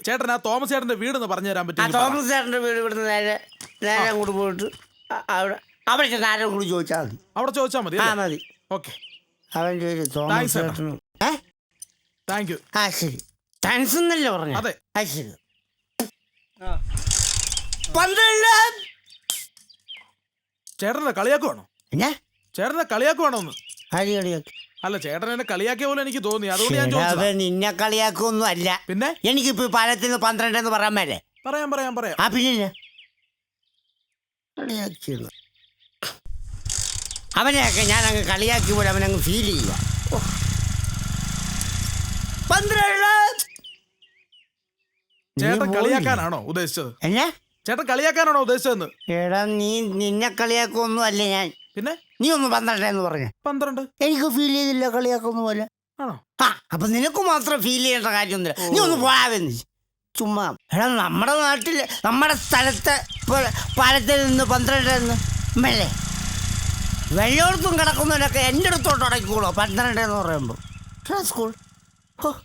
ചേട്ടൻ ആ തോമസ് ചേട്ടന്റെ വീട് എന്ന് പറഞ്ഞു തരാൻ ആ പറ്റും? തോമസ് ചേട്ടൻ്റെ വീട് ഇവിടുന്ന് നേരെ അങ്ങോട്ട് പോയിട്ട് അവിടെ ചെന്ന് ആരും കൂടി ചോദിച്ചാൽ മതി. അവിടെ ചോദിച്ചാൽ മതി. ആ മതി. ഓക്കെ, അവൻ ചോദിച്ചു തോമസ് ചേട്ടന്. Thank you. ആ ശരി, താങ്ക്സ് എന്നല്ലേ പറഞ്ഞു? അതെ. ആ ശരി. 12. ചേട്ടനെ കളിയാക്കുവാണോ? ചേട്ടനെ കളിയാക്കുവാണോ ഒന്ന്? അല്ല, ചേട്ടൻ എന്നെ കളിയാക്കിയ പോലെ എനിക്ക് തോന്നി, അതുകൊണ്ട് ഞാൻ ചോദിച്ചത്. നിന്നെ കളിയാക്കൊന്നും അല്ല. പിന്നെ എനിക്കിപ്പോ പാലത്തിന് 12 എന്ന് പറയാൻ മേലെ? പറയാം. ആ പിന്നെ അവനെയൊക്കെ ഞാൻ അങ്ങ് കളിയാക്കി പോലെ അവനങ്ങ് ഫീൽ ചെയ്യുക. 12. ചേട്ടൻ കളിയാക്കാനാണോ ഉദ്ദേശിച്ചത്? ചേട്ടൻ കളിയാക്കാനാണോ ഉദ്ദേശിച്ചതെന്ന്? എടാ, നിന്നെ കളിയാക്കൊന്നും അല്ല ഞാൻ. പിന്നെ നീ ഒന്ന് 12 എന്ന് പറഞ്ഞു. 12 എനിക്ക് ഫീൽ ചെയ്തില്ല, കളിയാക്കൊന്നും പോലെ. ആണോ? അപ്പൊ നിനക്ക് മാത്രം ഫീൽ ചെയ്യേണ്ട കാര്യമൊന്നുമില്ല. നീ ഒന്ന് പോയാവെന്ന് ചുമ്മാ. എടാ, നമ്മുടെ നാട്ടില് നമ്മുടെ സ്ഥലത്ത് പാലത്തിൽ നിന്ന് 12 എന്ന് മേലെ വെള്ളോടത്തും കിടക്കുന്നവരൊക്കെ എൻ്റെ അടുത്തോട്ട് അടയ്ക്കുള്ളൂ 12 എന്ന് പറയുമ്പോൾ. സ്കൂൾ